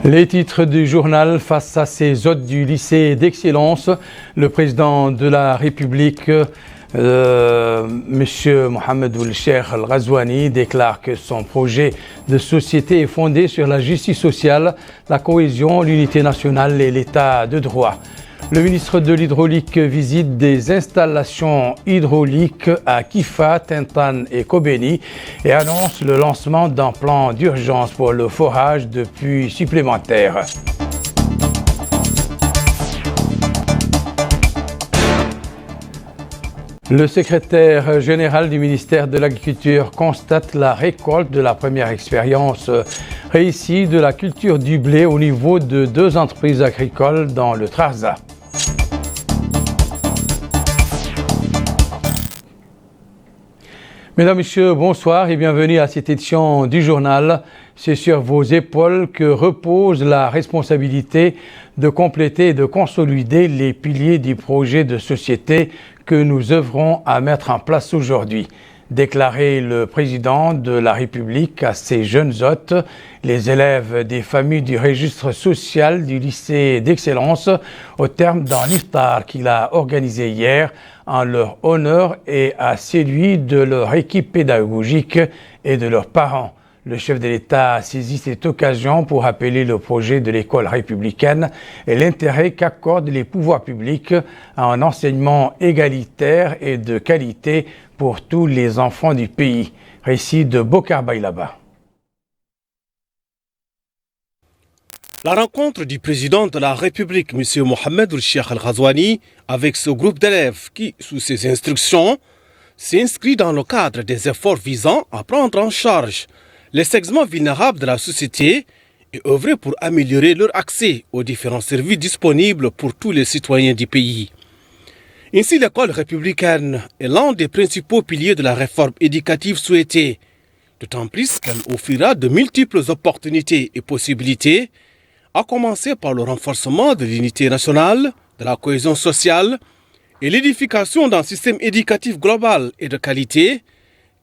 Les titres du journal face à ces hôtes du lycée d'excellence. Le président de la République, M. Mohamed Ould-Cheikh Al-Ghazouani, déclare que son projet de société est fondé sur la justice sociale, la cohésion, l'unité nationale et l'état de droit. Le ministre de l'Hydraulique visite des installations hydrauliques à Kifa, Tintan et Kobeni et annonce le lancement d'un plan d'urgence pour le forage de puits supplémentaires. Le secrétaire général du ministère de l'Agriculture constate la récolte de la première expérience réussie de la culture du blé au niveau de 2 entreprises agricoles dans le Trarza. Mesdames, Messieurs, bonsoir et bienvenue à cette édition du journal. C'est sur vos épaules que repose la responsabilité de compléter et de consolider les piliers du projet de société que nous œuvrons à mettre en place aujourd'hui. Déclaré le président de la République à ses jeunes hôtes, les élèves des familles du registre social du lycée d'excellence, au terme d'un iftar qu'il a organisé hier en leur honneur et à celui de leur équipe pédagogique et de leurs parents. Le chef de l'État a saisi cette occasion pour appeler le projet de l'école républicaine et l'intérêt qu'accordent les pouvoirs publics à un enseignement égalitaire et de qualité pour tous les enfants du pays. Récit de Bokar Baylaba. La rencontre du président de la République, M. Mohamed Ould-Cheikh Al-Ghazouani, avec ce groupe d'élèves qui, sous ses instructions, s'inscrit dans le cadre des efforts visant à prendre en charge les segments vulnérables de la société et œuvrer pour améliorer leur accès aux différents services disponibles pour tous les citoyens du pays. Ainsi, l'école républicaine est l'un des principaux piliers de la réforme éducative souhaitée, d'autant plus qu'elle offrira de multiples opportunités et possibilités, à commencer par le renforcement de l'unité nationale, de la cohésion sociale et l'édification d'un système éducatif global et de qualité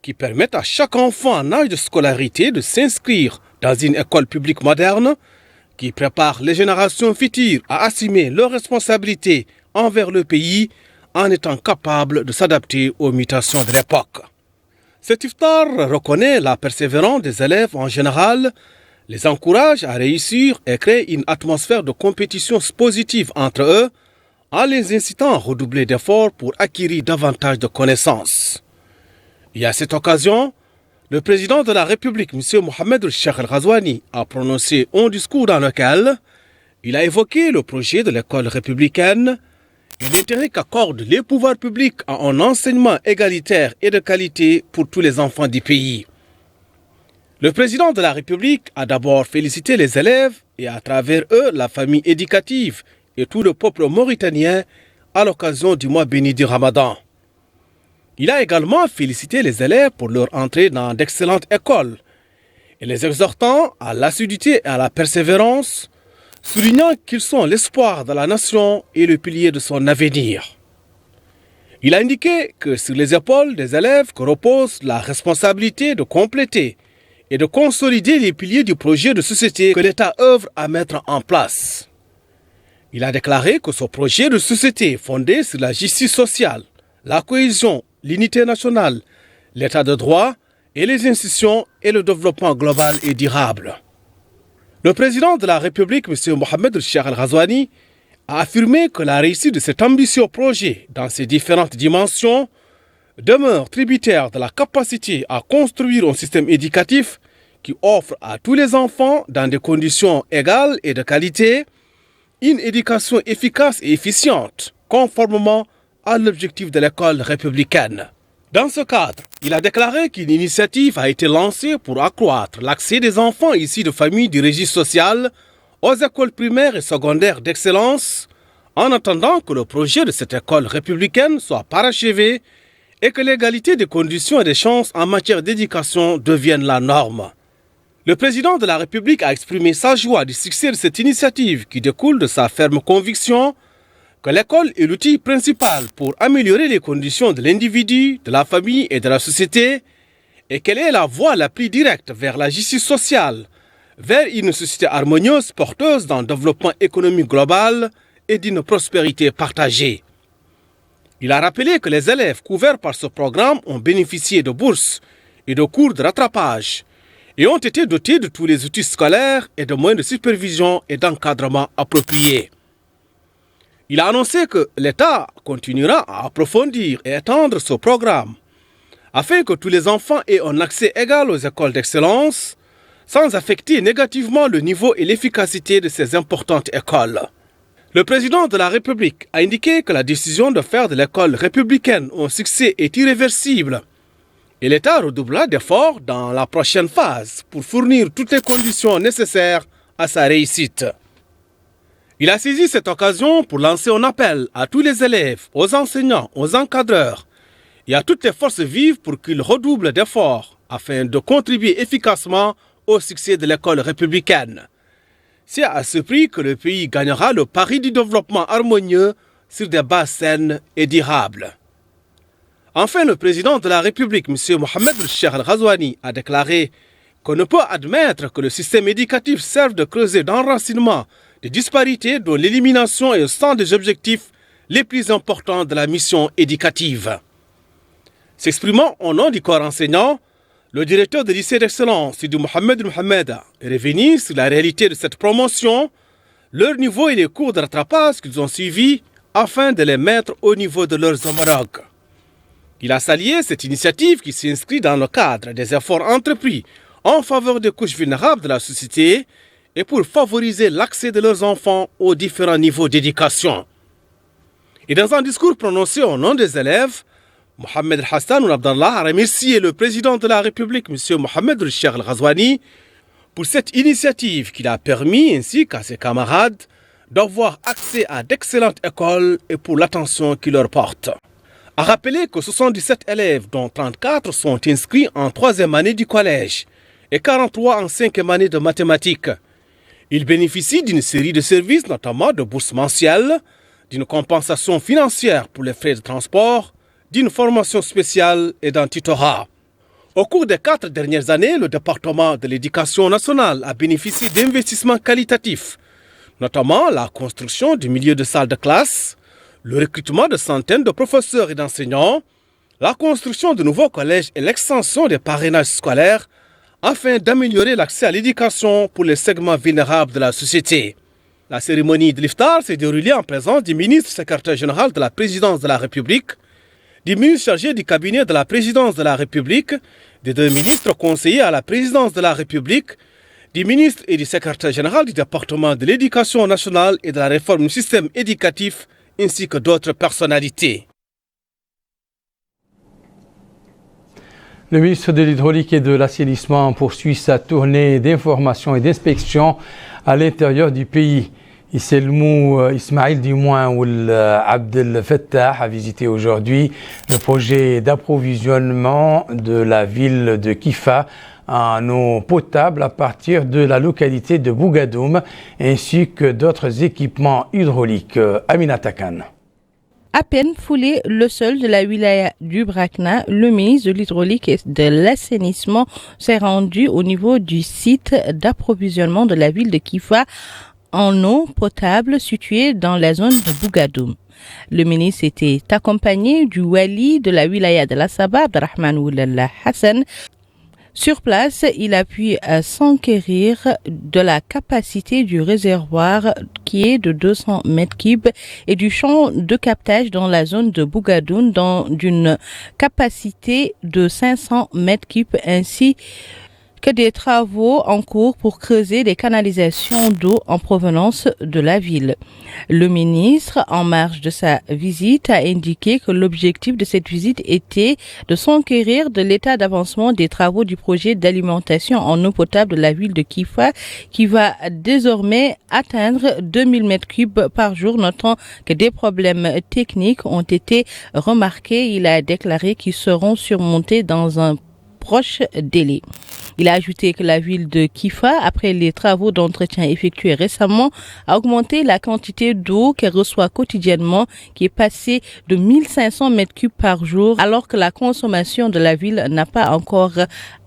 qui permettent à chaque enfant en âge de scolarité de s'inscrire dans une école publique moderne qui prépare les générations futures à assumer leurs responsabilités envers le pays en étant capables de s'adapter aux mutations de l'époque. Cet iftar reconnaît la persévérance des élèves en général, les encourage à réussir et crée une atmosphère de compétition positive entre eux en les incitant à redoubler d'efforts pour acquérir davantage de connaissances. Et à cette occasion, le président de la République, M. Mohamed Ould-Cheikh Al-Ghazouani, a prononcé un discours dans lequel il a évoqué le projet de l'école républicaine et l'intérêt qu'accordent les pouvoirs publics à un enseignement égalitaire et de qualité pour tous les enfants du pays. Le président de la République a d'abord félicité les élèves et à travers eux la famille éducative et tout le peuple mauritanien à l'occasion du mois béni du Ramadan. Il a également félicité les élèves pour leur entrée dans d'excellentes écoles et les exhortant à l'assiduité et à la persévérance, soulignant qu'ils sont l'espoir de la nation et le pilier de son avenir. Il a indiqué que sur les épaules des élèves que repose la responsabilité de compléter et de consolider les piliers du projet de société que l'État œuvre à mettre en place. Il a déclaré que ce projet de société fondé sur la justice sociale, la cohésion, l'unité nationale, l'état de droit et les institutions et le développement global et durable. Le président de la République, M. Mohamed Ould-Cheikh Al-Ghazouani, a affirmé que la réussite de cet ambitieux projet dans ses différentes dimensions demeure tributaire de la capacité à construire un système éducatif qui offre à tous les enfants, dans des conditions égales et de qualité, une éducation efficace et efficiente, conformément à l'objectif de l'école républicaine. Dans ce cadre, il a déclaré qu'une initiative a été lancée pour accroître l'accès des enfants issus de familles du registre social aux écoles primaires et secondaires d'excellence, en attendant que le projet de cette école républicaine soit parachevé et que l'égalité des conditions et des chances en matière d'éducation devienne la norme. Le président de la République a exprimé sa joie du succès de cette initiative qui découle de sa ferme conviction que l'école est l'outil principal pour améliorer les conditions de l'individu, de la famille et de la société et qu'elle est la voie la plus directe vers la justice sociale, vers une société harmonieuse porteuse d'un développement économique global et d'une prospérité partagée. Il a rappelé que les élèves couverts par ce programme ont bénéficié de bourses et de cours de rattrapage et ont été dotés de tous les outils scolaires et de moyens de supervision et d'encadrement appropriés. Il a annoncé que l'État continuera à approfondir et étendre ce programme afin que tous les enfants aient un accès égal aux écoles d'excellence sans affecter négativement le niveau et l'efficacité de ces importantes écoles. Le président de la République a indiqué que la décision de faire de l'école républicaine un succès est irréversible et l'État redoublera d'efforts dans la prochaine phase pour fournir toutes les conditions nécessaires à sa réussite. Il a saisi cette occasion pour lancer un appel à tous les élèves, aux enseignants, aux encadreurs et à toutes les forces vives pour qu'ils redoublent d'efforts afin de contribuer efficacement au succès de l'école républicaine. C'est à ce prix que le pays gagnera le pari du développement harmonieux sur des bases saines et durables. Enfin, le président de la République, M. Mohamed Cheikh Al-Ghazouani, a déclaré qu'on ne peut admettre que le système éducatif serve de creuset d'enracinement des disparités dont l'élimination est au centre des objectifs les plus importants de la mission éducative. S'exprimant au nom du corps enseignant, le directeur du lycée d'excellence, Sidi Mohamed Mohamed, est revenu sur la réalité de cette promotion, leur niveau et les cours de rattrapage qu'ils ont suivis afin de les mettre au niveau de leurs homologues. Il a salué cette initiative qui s'inscrit dans le cadre des efforts entrepris en faveur des couches vulnérables de la société et pour favoriser l'accès de leurs enfants aux différents niveaux d'éducation. Et dans un discours prononcé au nom des élèves, Mohamed Hassan Ould Abdallah a remercié le président de la République, M. Mohamed Cheikh Al-Ghazouani, pour cette initiative qui l'a permis, ainsi qu'à ses camarades, d'avoir accès à d'excellentes écoles et pour l'attention qu'il leur porte. A rappelé que 77 élèves, dont 34 sont inscrits en 3e année du collège et 43 en 5e année de mathématiques. Ils bénéficient d'une série de services, notamment de bourses mensuelles, d'une compensation financière pour les frais de transport, d'une formation spéciale et d'un tutorat. Au cours des 4 dernières années, le département de l'éducation nationale a bénéficié d'investissements qualitatifs, notamment la construction du milieu de salles de classe, le recrutement de centaines de professeurs et d'enseignants, la construction de nouveaux collèges et l'extension des parrainages scolaires afin d'améliorer l'accès à l'éducation pour les segments vulnérables de la société. La cérémonie de l'Iftar s'est déroulée en présence du ministre secrétaire général de la présidence de la République, du ministre chargé du cabinet de la présidence de la République, des 2 ministres conseillers à la présidence de la République, du ministre et du secrétaire général du département de l'éducation nationale et de la réforme du système éducatif, ainsi que d'autres personnalités. Le ministre de l'Hydraulique et de l'Assainissement poursuit sa tournée d'information et d'inspection à l'intérieur du pays. Ismail Dimoun Ould Abdel Fattah a visité aujourd'hui le projet d'approvisionnement de la ville de Kifa en eau potable à partir de la localité de Bougadoum ainsi que d'autres équipements hydrauliques. Aminata Khan. À peine foulé le sol de la wilaya du Brakna, le ministre de l'Hydraulique et de l'Assainissement s'est rendu au niveau du site d'approvisionnement de la ville de Kifa en eau potable située dans la zone de Bougadoum. Le ministre était accompagné du wali de la wilaya de la Saba, Abderrahman Ould Hassan. Sur place, il a pu s'enquérir de la capacité du réservoir qui est de 200 mètres cubes et du champ de captage dans la zone de Bougadoum d'une capacité de 500 mètres cubes ainsi que des travaux en cours pour creuser des canalisations d'eau en provenance de la ville. Le ministre, en marge de sa visite, a indiqué que l'objectif de cette visite était de s'enquérir de l'état d'avancement des travaux du projet d'alimentation en eau potable de la ville de Kifa, qui va désormais atteindre 2000 mètres cubes par jour, notant que des problèmes techniques ont été remarqués. Il a déclaré qu'ils seront surmontés dans un proche délai. Il a ajouté que la ville de Kifa, après les travaux d'entretien effectués récemment, a augmenté la quantité d'eau qu'elle reçoit quotidiennement, qui est passée de 1500 m3 par jour, alors que la consommation de la ville n'a pas encore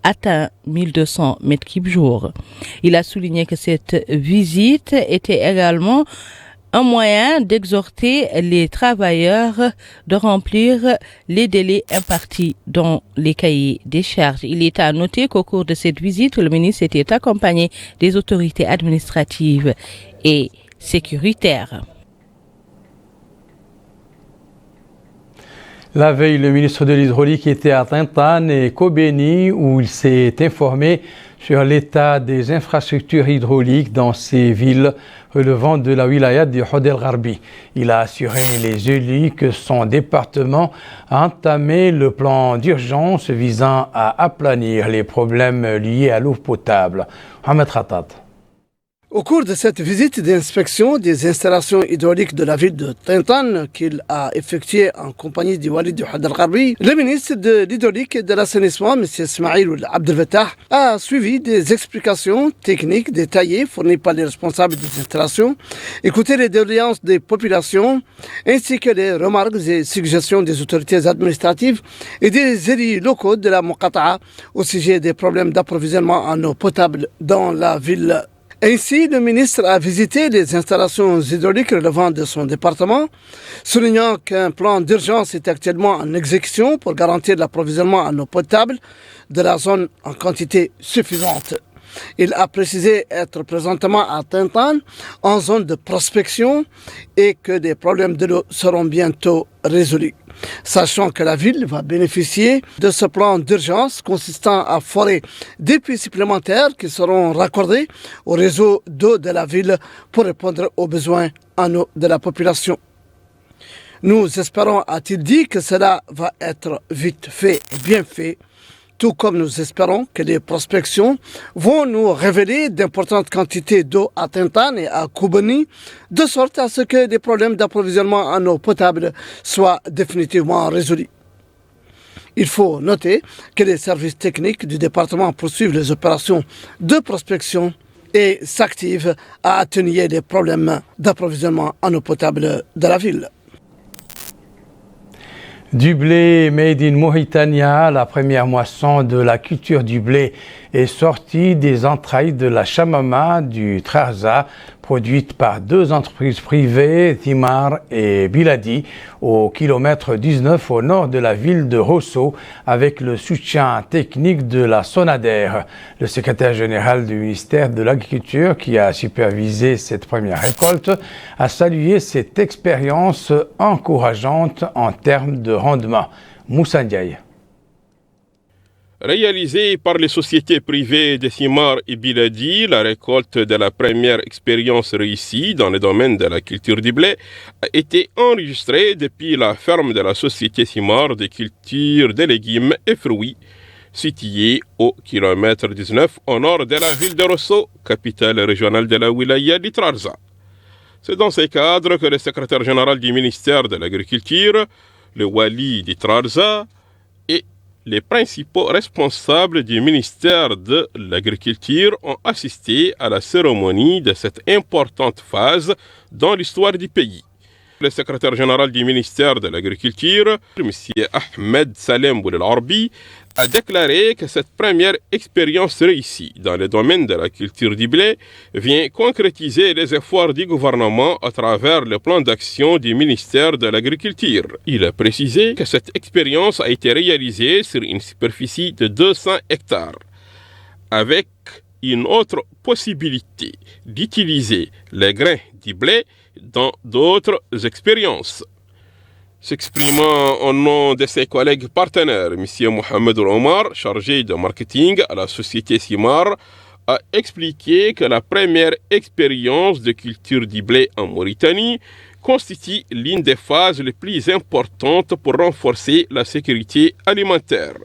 atteint 1200 m3 jour. Il a souligné que cette visite était également un moyen d'exhorter les travailleurs de remplir les délais impartis dans les cahiers des charges. Il est à noter qu'au cours de cette visite, le ministre était accompagné des autorités administratives et sécuritaires. La veille, le ministre de l'Hydraulique était à Tintan et Kobeni où il s'est informé sur l'état des infrastructures hydrauliques dans ces villes relevant de la wilaya de Hod El Gharbi. Il a assuré les élus que son département a entamé le plan d'urgence visant à aplanir les problèmes liés à l'eau potable. Ahmed Khatat. Au cours de cette visite d'inspection des installations hydrauliques de la ville de Tintan qu'il a effectuée en compagnie du Wali du Hod El Gharbi, le ministre de l'Hydraulique et de l'Assainissement, M. Ismail Abdel Fattah, a suivi des explications techniques détaillées fournies par les responsables des installations, écouté les doléances des populations, ainsi que les remarques et suggestions des autorités administratives et des élus locaux de la Muqata'a au sujet des problèmes d'approvisionnement en eau potable dans la ville. Ainsi, le ministre a visité les installations hydrauliques relevant de son département, soulignant qu'un plan d'urgence est actuellement en exécution pour garantir l'approvisionnement en eau potable de la zone en quantité suffisante. Il a précisé être présentement à Tintan en zone de prospection et que des problèmes de l'eau seront bientôt résolus. Sachant que la ville va bénéficier de ce plan d'urgence consistant à forer des puits supplémentaires qui seront raccordés au réseau d'eau de la ville pour répondre aux besoins en eau de la population. Nous espérons, a-t-il dit, que cela va être vite fait et bien fait, tout comme nous espérons que les prospections vont nous révéler d'importantes quantités d'eau à Tintan et à Kobeni, de sorte à ce que les problèmes d'approvisionnement en eau potable soient définitivement résolus. Il faut noter que les services techniques du département poursuivent les opérations de prospection et s'activent à atténuer les problèmes d'approvisionnement en eau potable de la ville. Du blé made in Mauritania, la première moisson de la culture du blé est sortie des entrailles de la chamama du Trarza, produite par deux entreprises privées, Thimar et Biladi, au kilomètre 19 au nord de la ville de Rosso, avec le soutien technique de la Sonader. Le secrétaire général du ministère de l'Agriculture, qui a supervisé cette première récolte, a salué cette expérience encourageante en termes de rendement. Moussa Ndiaye. Réalisée par les sociétés privées de Thimar et Biladi, la récolte de la première expérience réussie dans le domaine de la culture du blé a été enregistrée depuis la ferme de la société Thimar de culture de légumes et fruits, située au kilomètre 19 au nord de la ville de Rosso, capitale régionale de la wilaya du Trarza. C'est dans ce cadre que le secrétaire général du ministère de l'Agriculture, le Wali du Trarza, et les principaux responsables du ministère de l'Agriculture ont assisté à la cérémonie de cette importante phase dans l'histoire du pays. Le secrétaire général du ministère de l'Agriculture, M. Ahmed Salem Boulel Arbi, a déclaré que cette première expérience réussie dans le domaine de la culture du blé vient concrétiser les efforts du gouvernement à travers le plan d'action du ministère de l'Agriculture. Il a précisé que cette expérience a été réalisée sur une superficie de 200 hectares, avec une autre possibilité d'utiliser les grains du blé dans d'autres expériences. S'exprimant au nom de ses collègues partenaires, M. Mohamed Omar, chargé de marketing à la société Thimar, a expliqué que la première expérience de culture du blé en Mauritanie constitue l'une des phases les plus importantes pour renforcer la sécurité alimentaire.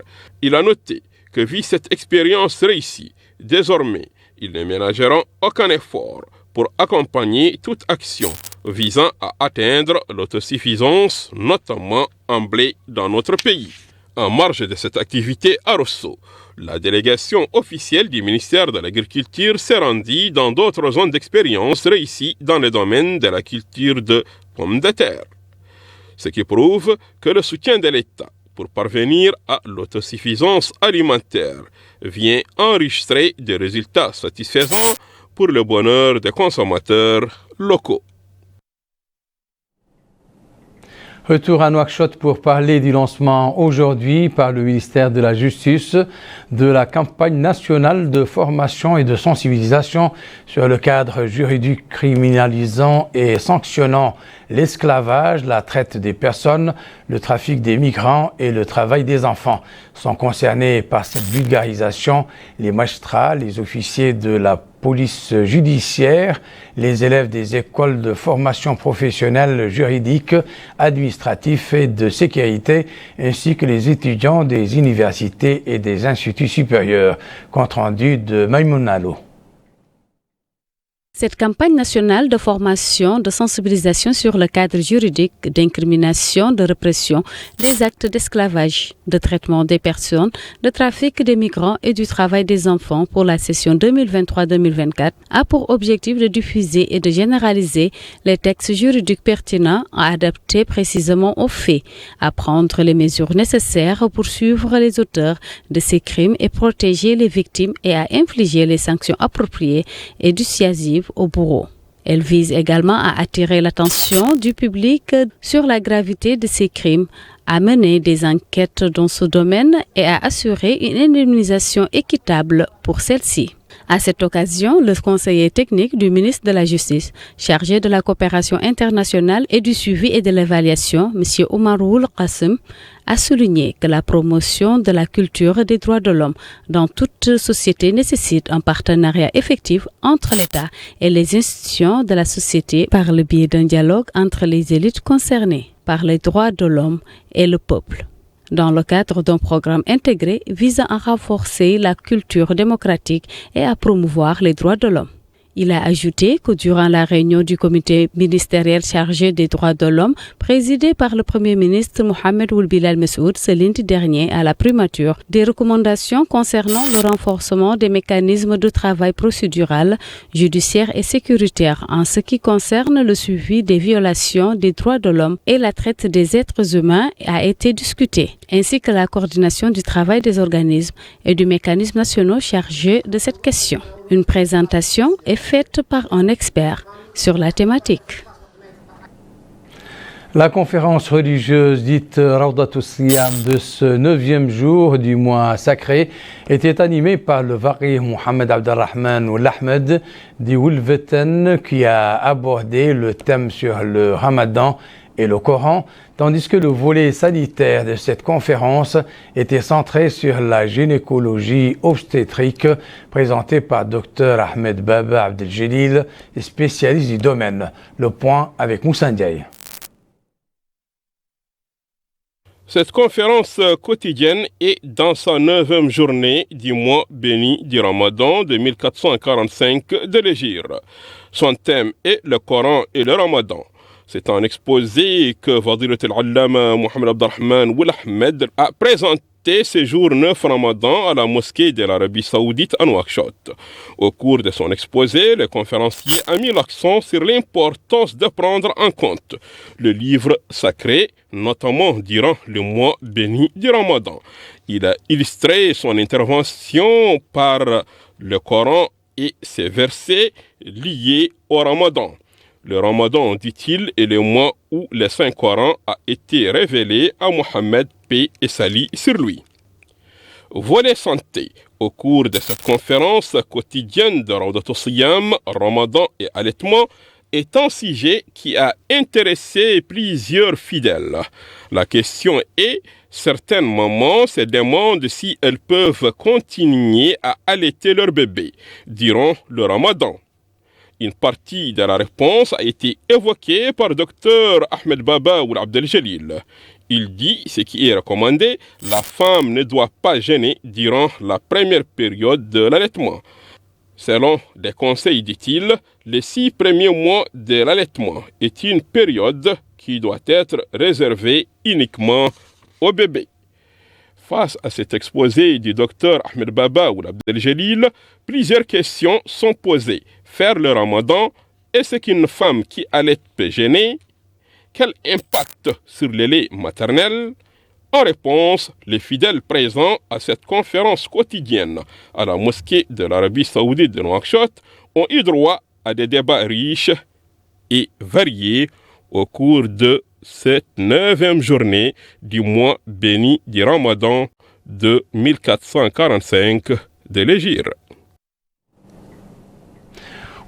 Il a noté que vu cette expérience réussie, désormais, ils ne ménageront aucun effort pour accompagner toute action visant à atteindre l'autosuffisance, notamment en blé dans notre pays. En marge de cette activité à Rosso, la délégation officielle du ministère de l'Agriculture s'est rendue dans d'autres zones d'expérience réussies dans le domaine de la culture de pommes de terre. Ce qui prouve que le soutien de l'État pour parvenir à l'autosuffisance alimentaire vient enregistrer des résultats satisfaisants pour le bonheur des consommateurs locaux. Retour à Nouakchott pour parler du lancement aujourd'hui par le ministère de la Justice de la campagne nationale de formation et de sensibilisation sur le cadre juridique criminalisant et sanctionnant l'esclavage, la traite des personnes, le trafic des migrants et le travail des enfants. Sont concernés par cette vulgarisation les magistrats, les officiers de la police judiciaire, les élèves des écoles de formation professionnelle juridique, administrative et de sécurité, ainsi que les étudiants des universités et des instituts supérieurs. Compte rendu de Maïmoun Allo. Cette campagne nationale de formation, de sensibilisation sur le cadre juridique d'incrimination, de répression des actes d'esclavage, de traitement des personnes, de trafic des migrants et du travail des enfants pour la session 2023-2024 a pour objectif de diffuser et de généraliser les textes juridiques pertinents à adapter précisément aux faits, à prendre les mesures nécessaires pour suivre les auteurs de ces crimes et protéger les victimes et à infliger les sanctions appropriées et dissuasives au bourreau. Elle vise également à attirer l'attention du public sur la gravité de ces crimes, à mener des enquêtes dans ce domaine et à assurer une indemnisation équitable pour celles-ci. À cette occasion, le conseiller technique du ministre de la Justice, chargé de la coopération internationale et du suivi et de l'évaluation, M. Oumaroul Qasim, a souligné que la promotion de la culture des droits de l'homme dans toute société nécessite un partenariat effectif entre l'État et les institutions de la société par le biais d'un dialogue entre les élites concernées par les droits de l'homme et le peuple, dans le cadre d'un programme intégré visant à renforcer la culture démocratique et à promouvoir les droits de l'homme. Il a ajouté que durant la réunion du comité ministériel chargé des droits de l'homme, présidé par le Premier ministre Mohamed Ould Bilal Messoud ce lundi dernier à la primature, des recommandations concernant le renforcement des mécanismes de travail procédural, judiciaire et sécuritaire en ce qui concerne le suivi des violations des droits de l'homme et la traite des êtres humains a été discutée, ainsi que la coordination du travail des organismes et du mécanisme national chargé de cette question. Une présentation est faite par un expert sur la thématique. La conférence religieuse dite Rawdatou Siyam de ce 9e jour du mois sacré était animée par le Waqih Mohamed Abdelrahman Ould Ahmed d'Oulveten qui a abordé le thème sur le Ramadan et le Coran, tandis que le volet sanitaire de cette conférence était centré sur la gynécologie obstétrique présentée par Dr Ahmed Baba Abdeljelil, spécialiste du domaine. Le point avec Moussa Ndiaye. Cette conférence quotidienne est dans sa 9e journée du mois béni du Ramadan de 1445 de l'Hégire. Son thème est le Coran et le Ramadan. C'est un exposé que Fadilat al-Allama Mohamed Abdelrahman Ould Ahmed a présenté ce jour 9 Ramadan à la mosquée de l'Arabie Saoudite à Nouakchott. Au cours de son exposé, le conférencier a mis l'accent sur l'importance de prendre en compte le livre sacré, notamment durant le mois béni du Ramadan. Il a illustré son intervention par le Coran et ses versets liés au Ramadan. Le Ramadan, dit-il, est le mois où le Saint-Coran a été révélé à Mohammed, paix et salut sur lui. Volet santé. Au cours de cette conférence quotidienne de Rawdatou Siyam, Ramadan et allaitement, est un sujet qui a intéressé plusieurs fidèles. La question est, certaines mamans se demandent si elles peuvent continuer à allaiter leur bébé durant le Ramadan. Une partie de la réponse a été évoquée par Dr Ahmed Baba Ould Abdeljelil. Il dit ce qui est recommandé, la femme ne doit pas jeûner durant la première période de l'allaitement. Selon des conseils, dit-il, les 6 premiers mois de l'allaitement est une période qui doit être réservée uniquement au bébé. Face à cet exposé du docteur Ahmed Baba ou Abdeljelil, plusieurs questions sont posées. Faire le ramadan, est-ce qu'une femme qui allait peut gêner? Quel impact sur le lait maternel? En réponse, les fidèles présents à cette conférence quotidienne à la mosquée de l'Arabie Saoudite de Nouakchott ont eu droit à des débats riches et variés au cours de cette 9e journée du mois béni du Ramadan de 1445 de l'Hégire.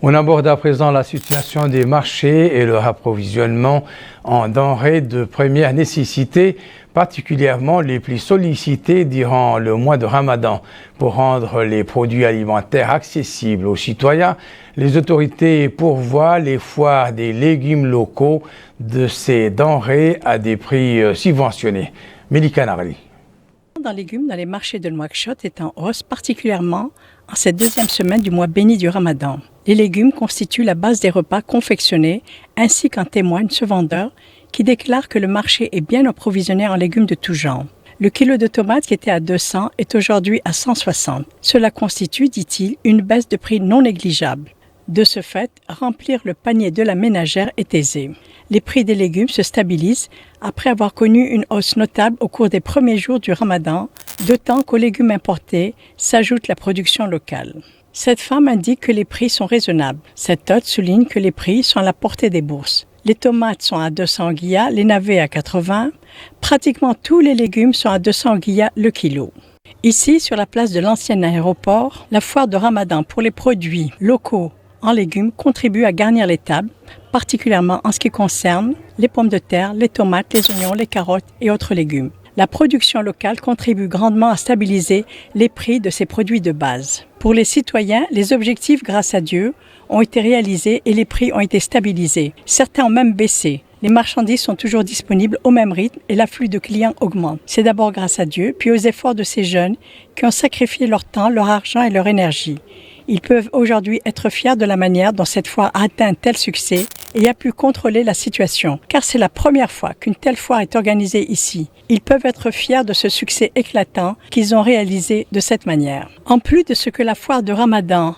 On aborde à présent la situation des marchés et leur approvisionnement en denrées de première nécessité, particulièrement les plus sollicités durant le mois de Ramadan. Pour rendre les produits alimentaires accessibles aux citoyens, les autorités pourvoient les foires des légumes locaux de ces denrées à des prix subventionnés. Melika Narli. Les légumes dans les marchés de Nouakchott est en hausse, particulièrement en cette deuxième semaine du mois béni du Ramadan. Les légumes constituent la base des repas confectionnés, ainsi qu'en témoigne ce vendeur qui déclare que le marché est bien approvisionné en légumes de tout genre. Le kilo de tomates qui était à 200 est aujourd'hui à 160. Cela constitue, dit-il, une baisse de prix non négligeable. De ce fait, remplir le panier de la ménagère est aisé. Les prix des légumes se stabilisent après avoir connu une hausse notable au cours des premiers jours du Ramadan, d'autant qu'aux légumes importés s'ajoute la production locale. Cette femme indique que les prix sont raisonnables. Cette hôte souligne que les prix sont à la portée des bourses. Les tomates sont à 200 guillas, les navets à 80. Pratiquement tous les légumes sont à 200 guillas le kilo. Ici, sur la place de l'ancien aéroport, la foire de Ramadan pour les produits locaux en légumes contribue à garnir les tables, particulièrement en ce qui concerne les pommes de terre, les tomates, les oignons, les carottes et autres légumes. La production locale contribue grandement à stabiliser les prix de ces produits de base. Pour les citoyens, les objectifs, grâce à Dieu, ont été réalisés et les prix ont été stabilisés. Certains ont même baissé. Les marchandises sont toujours disponibles au même rythme et l'afflux de clients augmente. C'est d'abord grâce à Dieu, puis aux efforts de ces jeunes qui ont sacrifié leur temps, leur argent et leur énergie. Ils peuvent aujourd'hui être fiers de la manière dont cette foire a atteint un tel succès et a pu contrôler la situation, car c'est la première fois qu'une telle foire est organisée ici. Ils peuvent être fiers de ce succès éclatant qu'ils ont réalisé de cette manière. En plus de ce que la foire de Ramadan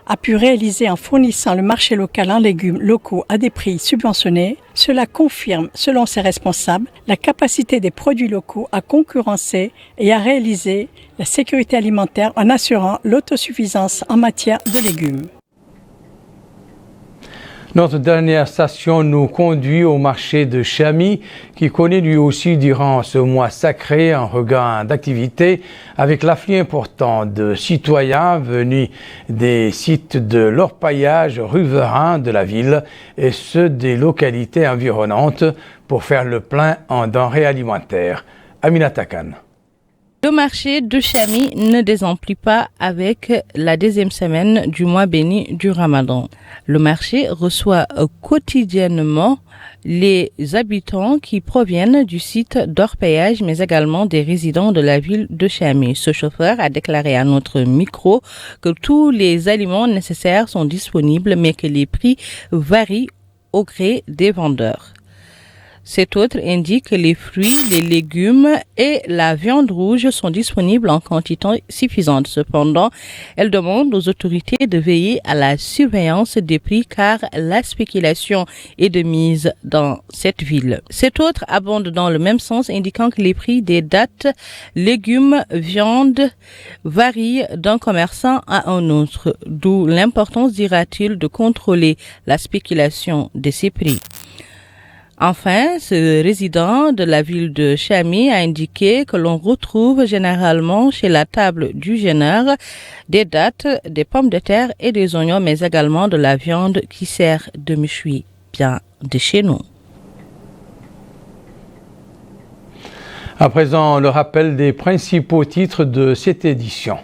a pu réaliser en fournissant le marché local en légumes locaux à des prix subventionnés, cela confirme, selon ses responsables, la capacité des produits locaux à concurrencer et à réaliser la sécurité alimentaire en assurant l'autosuffisance en matière de légumes. Notre dernière station nous conduit au marché de Chami, qui connaît lui aussi durant ce mois sacré un regain d'activité avec l'afflux important de citoyens venus des sites de l'orpaillage riverain de la ville et ceux des localités environnantes pour faire le plein en denrées alimentaires. Aminata Khan. Le marché de Chami ne désemplit pas avec la deuxième semaine du mois béni du Ramadan. Le marché reçoit quotidiennement les habitants qui proviennent du site d'orpaillage, mais également des résidents de la ville de Chami. Ce chauffeur a déclaré à notre micro que tous les aliments nécessaires sont disponibles, mais que les prix varient au gré des vendeurs. Cet autre indique que les fruits, les légumes et la viande rouge sont disponibles en quantité suffisante. Cependant, elle demande aux autorités de veiller à la surveillance des prix car la spéculation est de mise dans cette ville. Cet autre abonde dans le même sens, indiquant que les prix des dattes, légumes, viande varient d'un commerçant à un autre, d'où l'importance, dira-t-il, de contrôler la spéculation de ces prix. Enfin, ce résident de la ville de Chami a indiqué que l'on retrouve généralement chez la table du jeûneur des dattes, des pommes de terre et des oignons, mais également de la viande qui sert de méchoui bien de chez nous. À présent, le rappel des principaux titres de cette édition.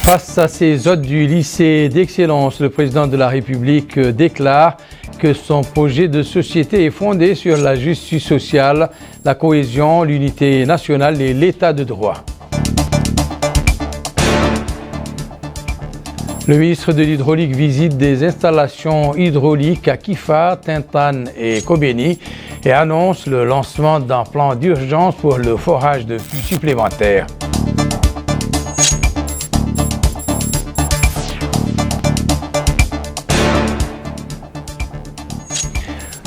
Face à ces hôtes du lycée d'excellence, le président de la République déclare que son projet de société est fondé sur la justice sociale, la cohésion, l'unité nationale et l'état de droit. Le ministre de l'Hydraulique visite des installations hydrauliques à Kifar, Tintan et Kobeni. et annonce le lancement d'un plan d'urgence pour le forage de flux supplémentaires.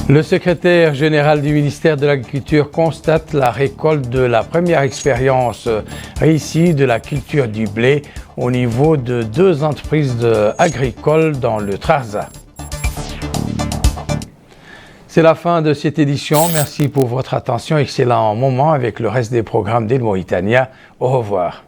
Le secrétaire général du ministère de l'Agriculture constate la récolte de la première expérience réussie de la culture du blé au niveau de 2 entreprises agricoles dans le Trarza. C'est la fin de cette édition. Merci pour votre attention. Excellent moment avec le reste des programmes d'El Mauritania. Au revoir.